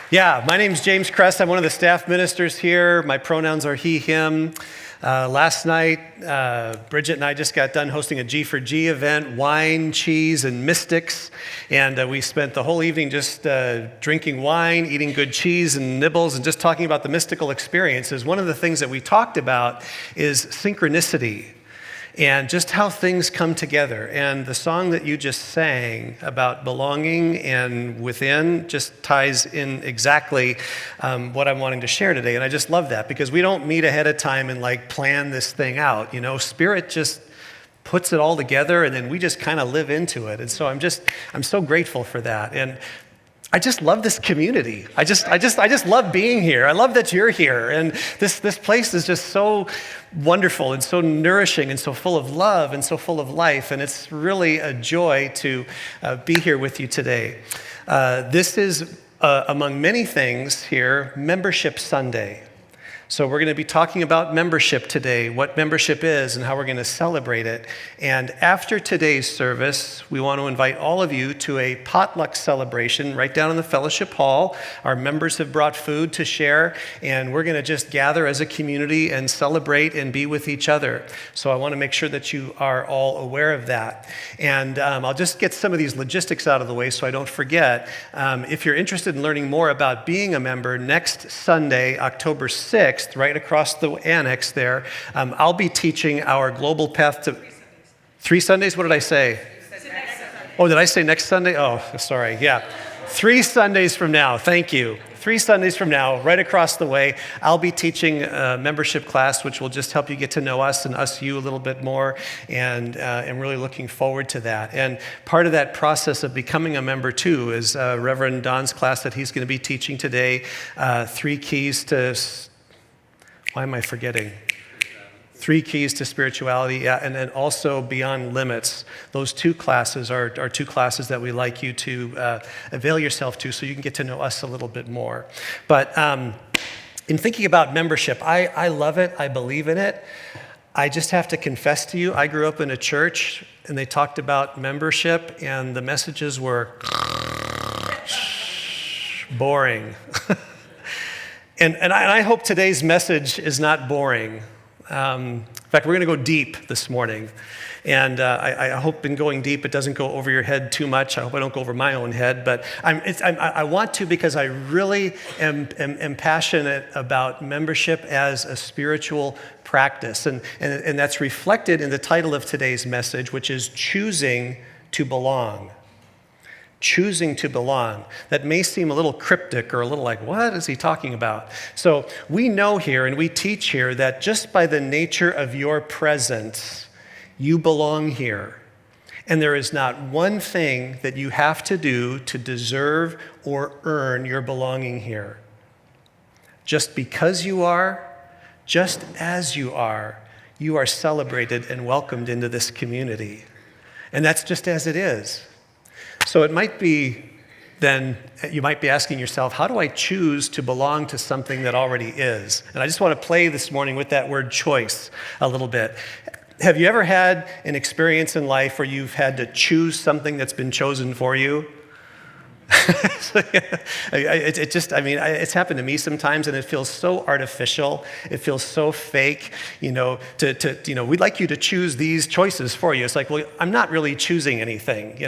Yeah, my name's James Kress. I'm one of the staff ministers here. My pronouns are he, him. Last night, Bridget and I just got done hosting a G for G event, wine, cheese, and mystics. And we spent the whole evening just drinking wine, eating good cheese and nibbles, and just talking about the mystical experiences. One of the things that we talked about is synchronicity and just how things come together. And the song that you just sang about belonging and within just ties in exactly what I'm wanting to share today. And I just love that because we don't meet ahead of time and plan this thing out. Spirit just puts it all together and then we just kind of live into it. And so I'm so grateful for that. And I just love this community. I just love being here. I love that you're here. And this place is just so wonderful and so nourishing and so full of love and so full of life. And it's really a joy to be here with you today. This is, among many things here, Membership Sunday. So we're going to be talking about membership today, what membership is and how we're going to celebrate it. And after today's service, we want to invite all of you to a potluck celebration right down in the fellowship hall. Our members have brought food to share, and we're going to just gather as a community and celebrate and be with each other. So I want to make sure that you are all aware of that. And I'll just get some of these logistics out of the way so I don't forget. If you're interested in learning more about being a member, next Sunday, October 6th, right across the annex there, I'll be teaching our Global Path to 3 Sundays. What did I say? Oh, did I say next Sunday? Oh, sorry. Yeah. 3 Sundays from now. Thank you. 3 Sundays from now, right across the way, I'll be teaching a membership class, which will just help you get to know us and us you a little bit more. And I'm really looking forward to that. And part of that process of becoming a member, too, is Reverend Don's class that he's going to be teaching today, 3 keys to... Why am I forgetting? 3 keys to spirituality, yeah, and then also Beyond Limits. Those 2 classes are 2 classes that we like you to avail yourself to so you can get to know us a little bit more. But in thinking about membership, I love it. I believe in it. I just have to confess to you, I grew up in a church and they talked about membership and the messages were boring. And I hope today's message is not boring. In fact, we're going to go deep this morning. And I hope in going deep, it doesn't go over your head too much. I hope I don't go over my own head. But I want to because I really am passionate about membership as a spiritual practice. And that's reflected in the title of today's message, which is Choosing to Belong. Choosing to belong. That may seem a little cryptic or a little like, what is he talking about? So we know here and we teach here that just by the nature of your presence, you belong here. And there is not one thing that you have to do to deserve or earn your belonging here. Just because you are, just as you are celebrated and welcomed into this community. And that's just as it is. So it might be, then, you might be asking yourself, how do I choose to belong to something that already is? And I just want to play this morning with that word choice a little bit. Have you ever had an experience in life where you've had to choose something that's been chosen for you? It's happened to me sometimes, and it feels so artificial. It feels so fake. We'd like you to choose these choices for you. It's like, well, I'm not really choosing anything,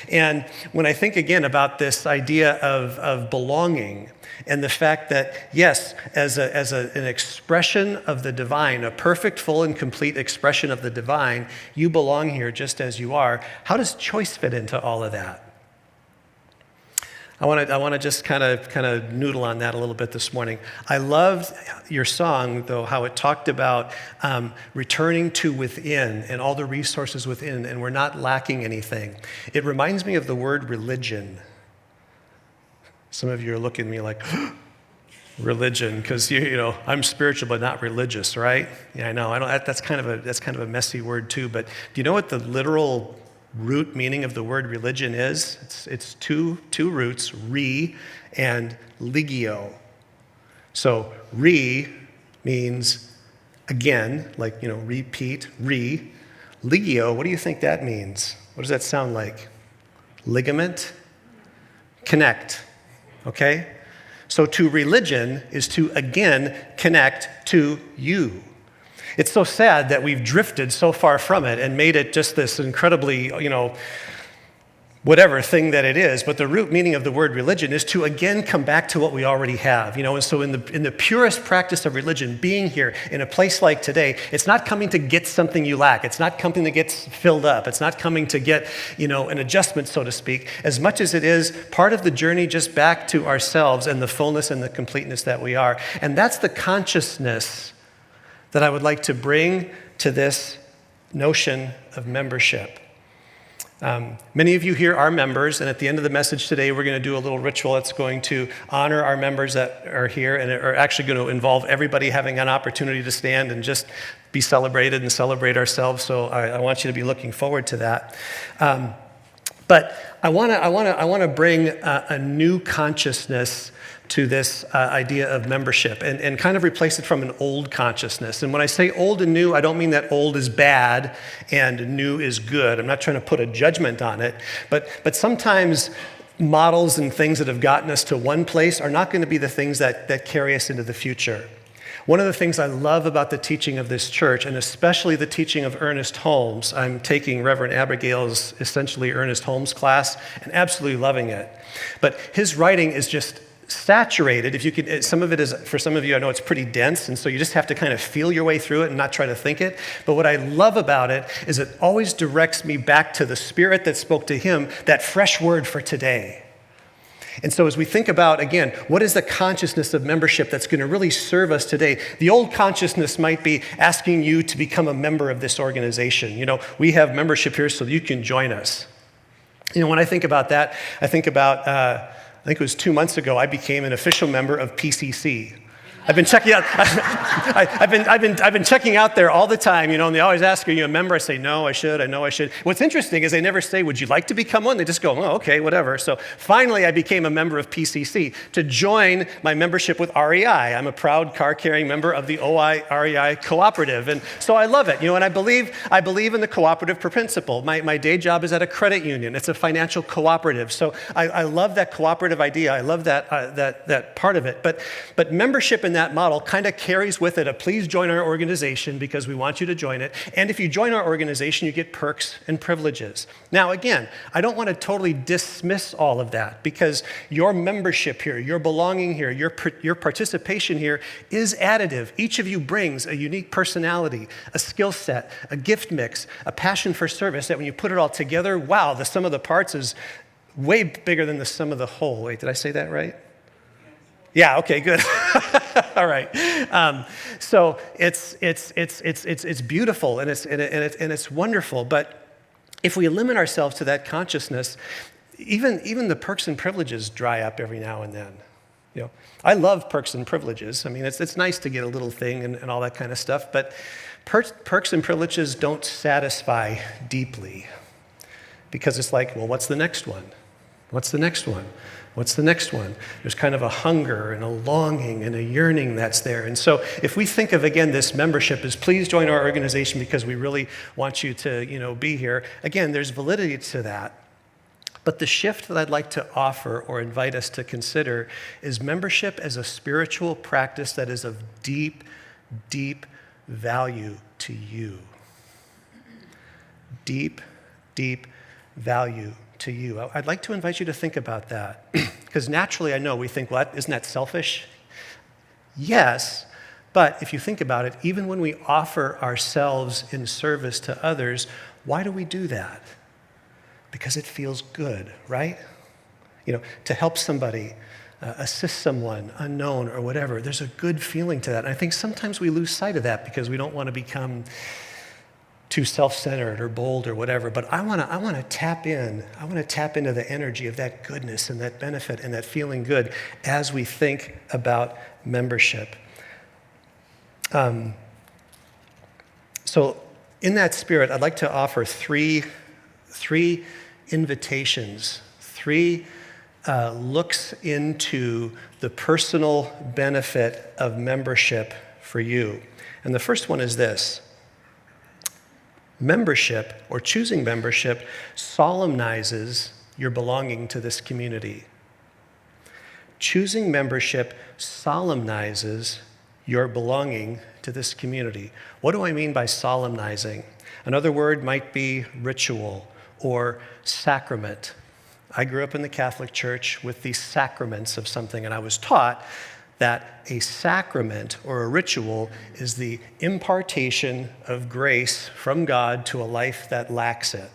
And when I think again about this idea of belonging and the fact that, yes, as an expression of the divine, a perfect, full, and complete expression of the divine, you belong here just as you are. How does choice fit into all of that? I want to just kind of noodle on that a little bit this morning. I loved your song, though, how it talked about returning to within and all the resources within, and we're not lacking anything. It reminds me of the word religion. Some of you are looking at me like, religion, because I'm spiritual but not religious, right? Yeah, I know. That's kind of a messy word too. But do you know what the literal root meaning of the word religion is? It's two roots, re and ligio. So re means again, repeat, re. Ligio, what do you think that means? What does that sound like? ligament, connect, okay? So to religion is to, again, connect to you. It's so sad that we've drifted so far from it and made it just this incredibly, whatever thing that it is, but the root meaning of the word religion is to again come back to what we already have, and so in the purest practice of religion, being here in a place like today, it's not coming to get something you lack, it's not coming to get filled up, it's not coming to get, an adjustment, so to speak, as much as it is part of the journey just back to ourselves and the fullness and the completeness that we are. And that's the consciousness that I would like to bring to this notion of membership. Many of you here are members, and at the end of the message today, we're going to do a little ritual that's going to honor our members that are here, and are actually going to involve everybody having an opportunity to stand and just be celebrated and celebrate ourselves. So I want you to be looking forward to that. But I want to bring a new consciousness to this idea of membership and kind of replace it from an old consciousness. And when I say old and new, I don't mean that old is bad and new is good. I'm not trying to put a judgment on it, but sometimes models and things that have gotten us to one place are not going to be the things that carry us into the future. One of the things I love about the teaching of this church, and especially the teaching of Ernest Holmes, I'm taking Reverend Abigail's essentially Ernest Holmes class and absolutely loving it. But his writing is just saturated. If you could, some of it is, for some of you, I know it's pretty dense, and so you just have to kind of feel your way through it and not try to think it. But what I love about it is it always directs me back to the Spirit that spoke to him, that fresh word for today. And so as we think about, again, what is the consciousness of membership that's going to really serve us today? The old consciousness might be asking you to become a member of this organization. We have membership here so you can join us. When I think about that, I think about, I think it was 2 months ago, I became an official member of PCC. I've been checking out. I've been checking out there all the time, and they always ask, "Are you a member?" I say, "No, I should. I know I should." What's interesting is they never say, "Would you like to become one?" They just go, "Oh, okay, whatever." So finally, I became a member of PCC to join my membership with REI. I'm a proud car-carrying member of the OI REI cooperative, and so I love it. And I believe in the cooperative principle. My day job is at a credit union. It's a financial cooperative, so I love that cooperative idea. I love that part of it. But membership in that model kind of carries with it a please join our organization because we want you to join it. And if you join our organization, you get perks and privileges. Now, again, I don't want to totally dismiss all of that because your membership here, your belonging here, your participation here is additive. Each of you brings a unique personality, a skill set, a gift mix, a passion for service that when you put it all together, wow, the sum of the parts is way bigger than the sum of the whole. Wait, did I say that right? Yeah, okay, good. All right. So it's beautiful and it's wonderful. But if we limit ourselves to that consciousness, even the perks and privileges dry up every now and then. I love perks and privileges. I mean, it's nice to get a little thing and all that kind of stuff. But perks and privileges don't satisfy deeply because it's like, well, what's the next one? What's the next one? What's the next one? There's kind of a hunger and a longing and a yearning that's there. And so if we think of, again, this membership as please join our organization because we really want you to, be here, again, there's validity to that. But the shift that I'd like to offer or invite us to consider is membership as a spiritual practice that is of deep, deep value to you. Deep, deep value to you. I'd like to invite you to think about that because naturally I know we think, well, isn't that selfish? Yes, but if you think about it, even when we offer ourselves in service to others, why do we do that? Because it feels good, right? To help somebody, assist someone unknown or whatever, there's a good feeling to that. And I think sometimes we lose sight of that because we don't want to become too self-centered or bold or whatever, but I want to tap in. I want to tap into the energy of that goodness and that benefit and that feeling good as we think about membership. So in that spirit, I'd like to offer three invitations, three looks into the personal benefit of membership for you. And the first one is this. Membership, or choosing membership, solemnizes your belonging to this community. Choosing membership solemnizes your belonging to this community. What do I mean by solemnizing? Another word might be ritual or sacrament. I grew up in the Catholic Church with the sacraments of something, and I was taught that a sacrament or a ritual is the impartation of grace from God to a life that lacks it.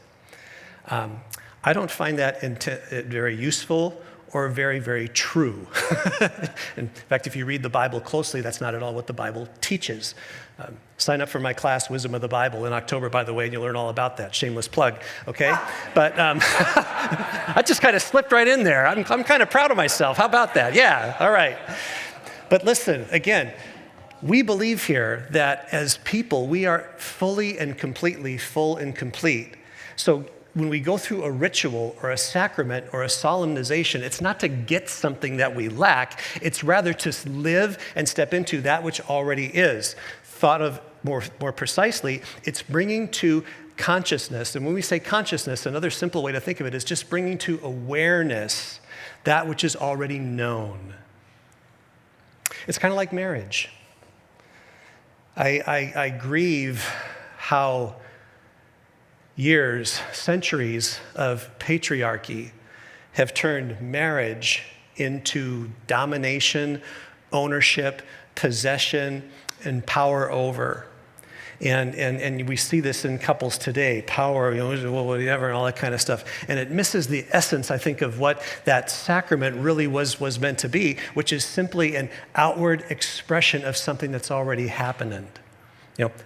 I don't find that very useful or very, very true. In fact, if you read the Bible closely, that's not at all what the Bible teaches. Sign up for my class, Wisdom of the Bible, in October, by the way, and you'll learn all about that. Shameless plug, okay? But I just kind of slipped right in there. I'm kind of proud of myself. How about that? Yeah, all right. But listen, again, we believe here that as people, we are fully and completely full and complete. So when we go through a ritual or a sacrament or a solemnization, it's not to get something that we lack, it's rather to live and step into that which already is. Thought of more precisely, it's bringing to consciousness, and when we say consciousness, another simple way to think of it is just bringing to awareness that which is already known. It's kind of like marriage. I grieve how years, centuries of patriarchy have turned marriage into domination, ownership, possession, and power over. And we see this in couples today, power, whatever, and all that kind of stuff. And it misses the essence, I think, of what that sacrament really was meant to be, which is simply an outward expression of something that's already happening.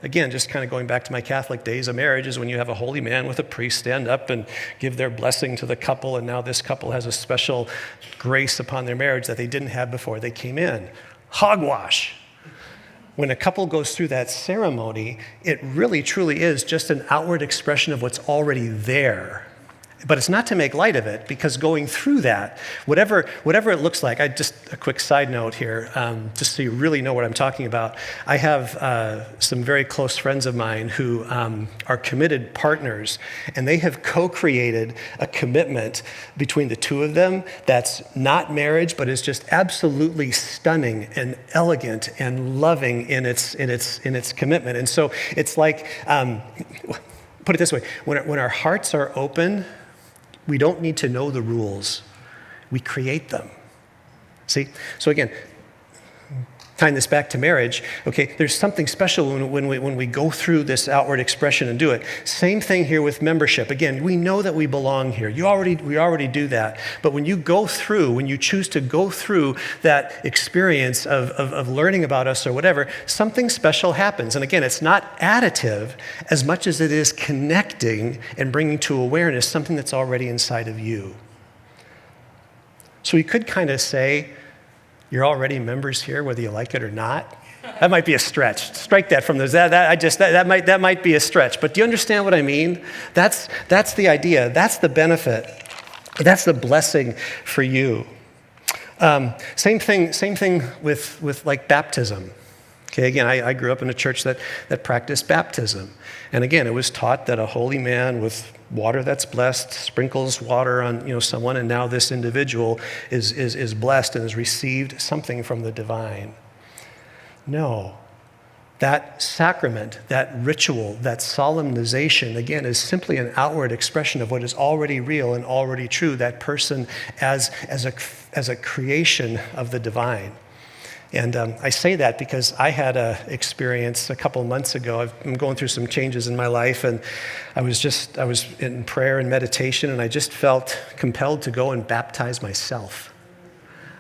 Again, just kind of going back to my Catholic days, a marriage is when you have a holy man with a priest stand up and give their blessing to the couple, and now this couple has a special grace upon their marriage that they didn't have before they came in. Hogwash. When a couple goes through that ceremony, it really truly is just an outward expression of what's already there. But it's not to make light of it, because going through that, whatever it looks like, just a quick side note here, just so you really know what I'm talking about. I have some very close friends of mine who are committed partners, and they have co-created a commitment between the two of them that's not marriage, but is just absolutely stunning and elegant and loving in its commitment. And so it's like, put it this way, when our hearts are open, we don't need to know the rules. We create them. See? So again, tying this back to marriage, okay, there's something special when we go through this outward expression and do it. Same thing here with membership. Again, we know that we belong here. We already do that. But when you choose to go through that experience of learning about us or whatever, something special happens. And again, it's not additive as much as it is connecting and bringing to awareness something that's already inside of you. So we could kind of say, you're already members here, whether you like it or not. That might be a stretch. Strike that from those. That might be a stretch. But do you understand what I mean? That's the idea. That's the benefit. That's the blessing for you. Same thing with like baptism. Okay, again, I grew up in a church that practiced baptism. And again, it was taught that a holy man with water that's blessed sprinkles water on someone, and now this individual is blessed and has received something from the divine. No. That sacrament, that ritual, that solemnization, again, is simply an outward expression of what is already real and already true, that person as a creation of the divine. And I say that because I had an experience a couple months ago. I'm going through some changes in my life, and I was in prayer and meditation, and I just felt compelled to go and baptize myself.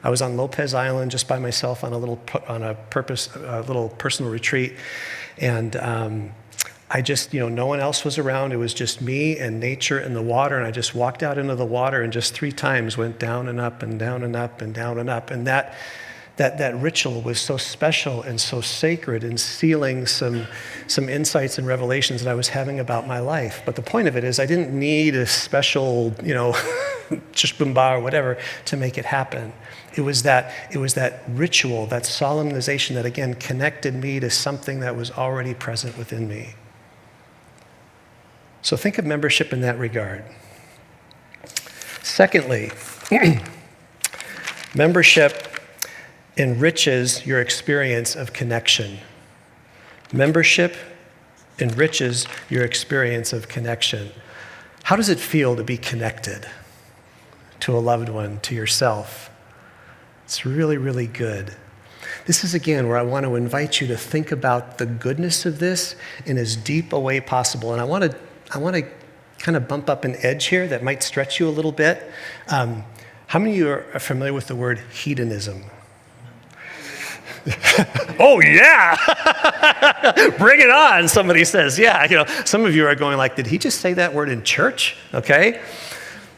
I was on Lopez Island just by myself on a little personal retreat, and I just, no one else was around. It was just me and nature and the water, and I just walked out into the water and just 3 times went down and up and down and up and down and up, and that ritual was so special and so sacred in sealing some insights and revelations that I was having about my life. But the point of it is I didn't need a special, chishbumba or whatever to make it happen. It was that ritual, that solemnization that, again, connected me to something that was already present within me. So think of membership in that regard. Secondly, membership enriches your experience of connection. Membership enriches your experience of connection. How does it feel to be connected to a loved one, to yourself? It's really, really good. This is, again, where I want to invite you to think about the goodness of this in as deep a way possible. And I want to kind of bump up an edge here that might stretch you a little bit. How many of you are familiar with the word hedonism? Oh, yeah! Bring it on, somebody says. Yeah, some of you are going like, did he just say that word in church? Okay.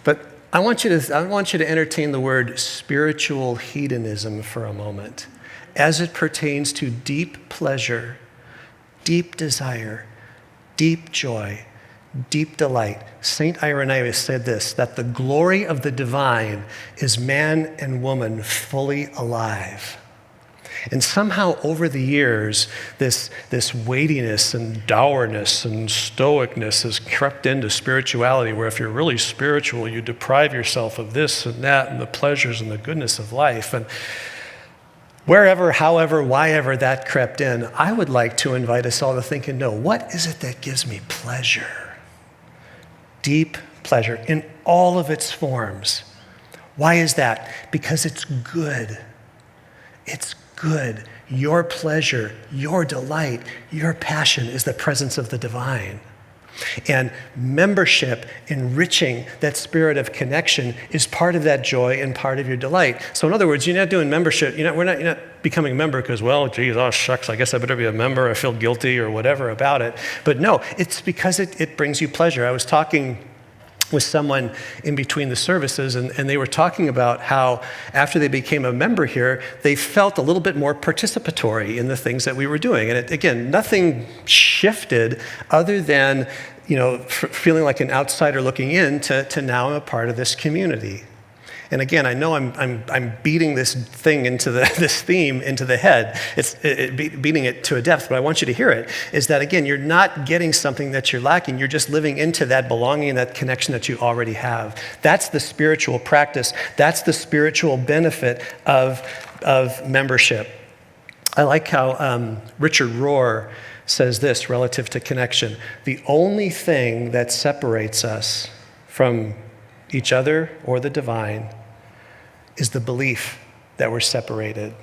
But I want you to entertain the word spiritual hedonism for a moment as it pertains to deep pleasure, deep desire, deep joy, deep delight. St. Irenaeus said this, that the glory of the divine is man and woman fully alive. And somehow over the years, this weightiness and dourness and stoicness has crept into spirituality, where if you're really spiritual, you deprive yourself of this and that and the pleasures and the goodness of life. And wherever, however, whyever that crept in, I would like to invite us all to think and know, what is it that gives me pleasure? Deep pleasure in all of its forms. Why is that? Because it's good. It's good. Your pleasure, your delight, your passion is the presence of the divine. And membership, enriching that spirit of connection, is part of that joy and part of your delight. So in other words, you're not doing membership. You're not becoming a member because, well, geez, oh shucks, I guess I better be a member. I feel guilty or whatever about it. But no, it's because it brings you pleasure. I was talking with someone in between the services, and they were talking about how after they became a member here, they felt a little bit more participatory in the things that we were doing. And again, nothing shifted other than feeling like an outsider looking in to now I'm a part of this community. And again, I know I'm beating this thing this theme into the head. It's beating it to a depth, but I want you to hear it. Is that again, you're not getting something that you're lacking. You're just living into that belonging, that connection that you already have. That's the spiritual practice. That's the spiritual benefit of membership. I like how Richard Rohr says this relative to connection. The only thing that separates us from each other or the divine is the belief that we're separated.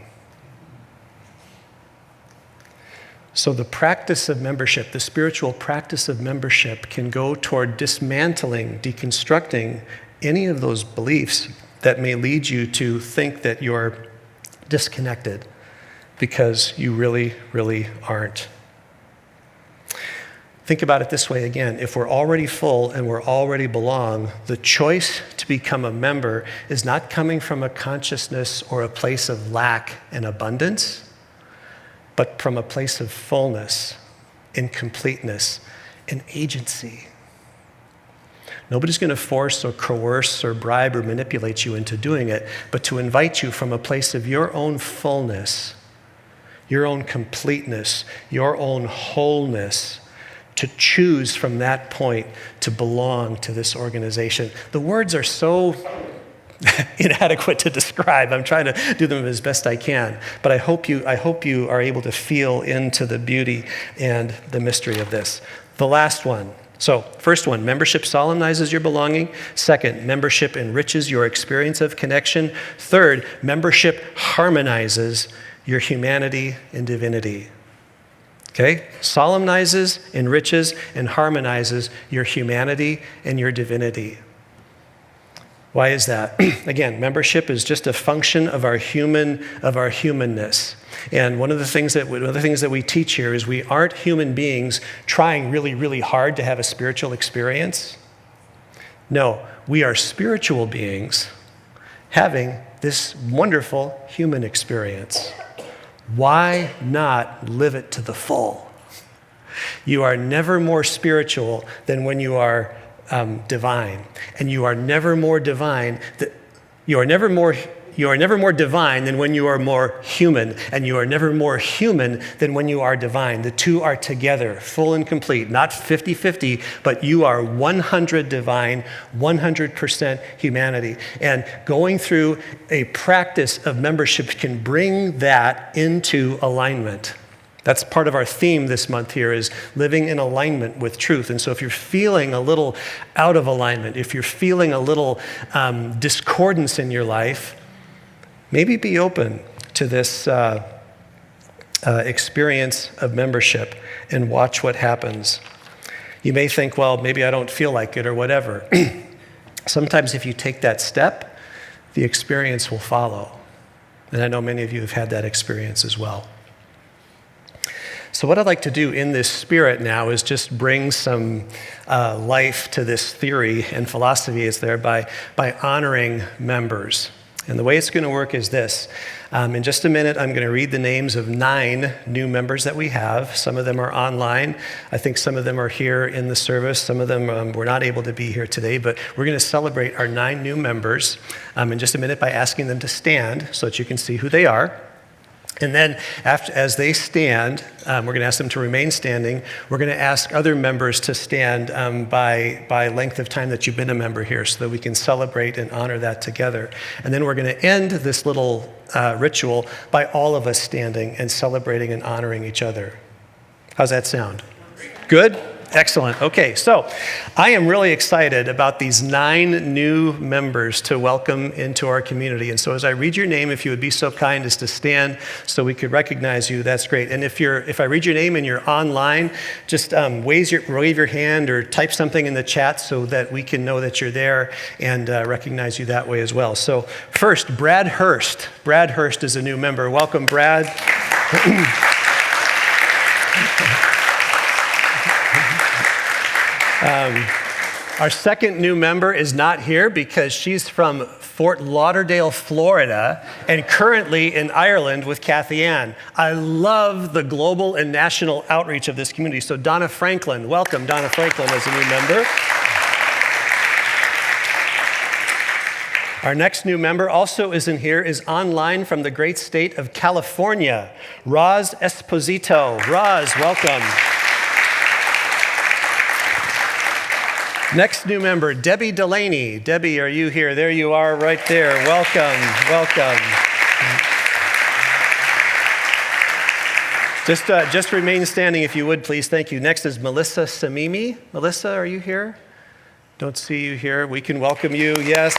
So the practice of membership, the spiritual practice of membership, can go toward dismantling, deconstructing any of those beliefs that may lead you to think that you're disconnected, because you really, really aren't. Think about it this way again. If we're already full and we're already belong, the choice to become a member is not coming from a consciousness or a place of lack and abundance, but from a place of fullness and completeness and agency. Nobody's going to force or coerce or bribe or manipulate you into doing it, but to invite you from a place of your own fullness, your own completeness, your own wholeness, to choose from that point to belong to this organization. The words are so inadequate to describe. I'm trying to do them as best I can, but I hope you are able to feel into the beauty and the mystery of this. The last one. So, first one, membership solemnizes your belonging. Second, membership enriches your experience of connection. Third, membership harmonizes your humanity and divinity. Okay? Solemnizes, enriches, and harmonizes your humanity and your divinity. Why is that? Again, membership is just a function of our humanness. And one of the things that we teach here is we aren't human beings trying really, really hard to have a spiritual experience. No, we are spiritual beings having this wonderful human experience. Why not live it to the full? You are never more spiritual than when you are divine. And you are never more divine. You are never more You are never more divine than when you are more human, and you are never more human than when you are divine. The two are together, full and complete, not 50-50, but you are 100 divine, 100% humanity. And going through a practice of membership can bring that into alignment. That's part of our theme this month here, is living in alignment with truth. And so if you're feeling a little out of alignment, if you're feeling a little discordance in your life, maybe be open to this experience of membership and watch what happens. You may think, well, maybe I don't feel like it or whatever. Sometimes if you take that step, the experience will follow. And I know many of you have had that experience as well. So what I'd like to do in this spirit now is just bring some life to this theory and philosophy is there by honoring members. And the way it's going to work is this. In just a minute, I'm going to read the names of 9 new members that we have. Some of them are online. I think some of them are here in the service. Some of them were not able to be here today, but we're going to celebrate our 9 new members in just a minute by asking them to stand so that you can see who they are. And then as they stand, we're going to ask them to remain standing. We're going to ask other members to stand by length of time that you've been a member here so that we can celebrate and honor that together. And then we're going to end this little ritual by all of us standing and celebrating and honoring each other. How's that sound? Good? Excellent. Okay, so I am really excited about these 9 new members to welcome into our community. And so as I read your name, if you would be so kind as to stand so we could recognize you, that's great. And if I read your name and you're online, just wave your hand or type something in the chat so that we can know that you're there and recognize you that way as well. So first, Brad Hurst. Brad Hurst is a new member. Welcome, Brad. Our second new member is not here because she's from Fort Lauderdale, Florida, and currently in Ireland with Kathy Ann. I love the global and national outreach of this community. So Donna Franklin, welcome Donna Franklin as a new member. Our next new member also isn't here, is online from the great state of California. Roz Esposito. Roz, welcome. Next new member, Debbie Delaney. Debbie, are you here? There you are right there. Welcome, welcome. Just remain standing if you would, please. Thank you. Next is Melissa Samimi. Melissa, are you here? Don't see you here. We can welcome you, yes.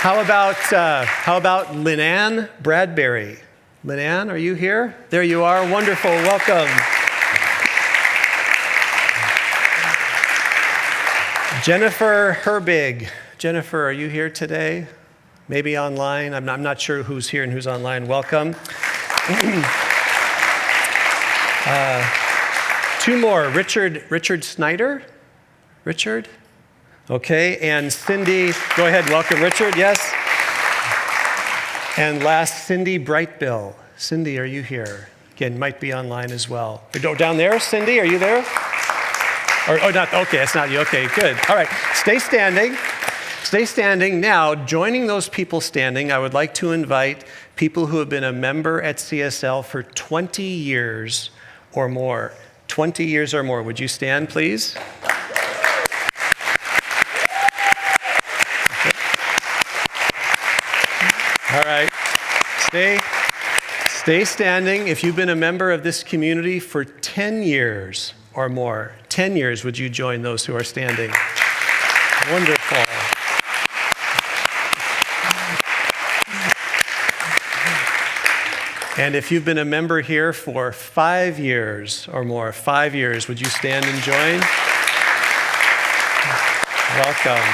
How about Lynanne Bradbury? Lynanne, are you here? There you are. Wonderful. Welcome. Jennifer Herbig. Jennifer, are you here today? Maybe online. I'm not sure who's here and who's online. Welcome. 2 more. Richard Snyder. Richard? Okay. And Cindy. Go ahead. Welcome, Richard. Yes. And last, Cindy Brightbill. Cindy, are you here? Again, might be online as well. Down there, Cindy, are you there? Or not, okay, it's not you. Okay, good. All right, stay standing. Stay standing. Now, joining those people standing, I would like to invite people who have been a member at CSL for 20 years or more. 20 years or more. Would you stand, please? All right. Stay standing. If you've been a member of this community for 10 years or more, 10 years, would you join those who are standing? Wonderful. And if you've been a member here for 5 years or more, 5 years, would you stand and join? Welcome.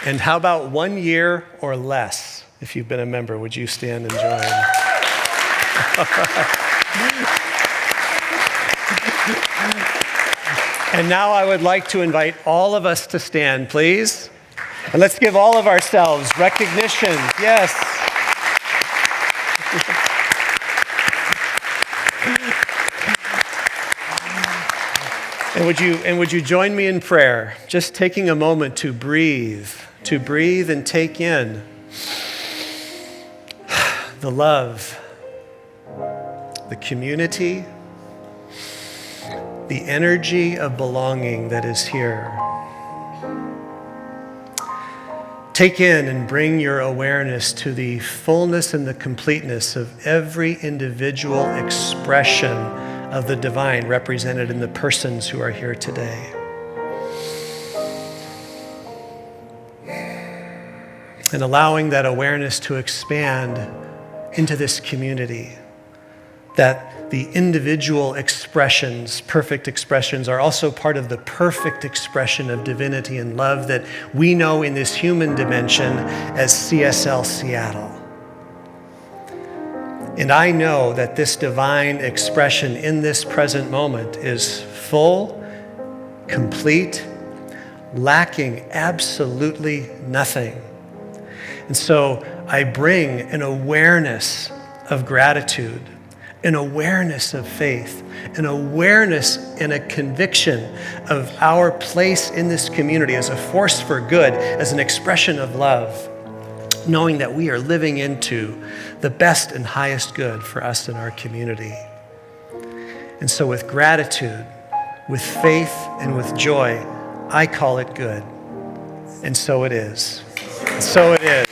And how about 1 year or less? If you've been a member, would you stand and join? And now I would like to invite all of us to stand, please. And let's give all of ourselves recognition. Yes. And would you join me in prayer? Just taking a moment to breathe and take in the love, the community, the energy of belonging that is here. Take in and bring your awareness to the fullness and the completeness of every individual expression of the divine represented in the persons who are here today. And allowing that awareness to expand into this community, that the individual expressions, perfect expressions, are also part of the perfect expression of divinity and love that we know in this human dimension as CSL Seattle. And I know that this divine expression in this present moment is full, complete, lacking absolutely nothing. And so I bring an awareness of gratitude, an awareness of faith, an awareness and a conviction of our place in this community as a force for good, as an expression of love, knowing that we are living into the best and highest good for us and our community. And so with gratitude, with faith, and with joy, I call it good. And so it is. And so it is.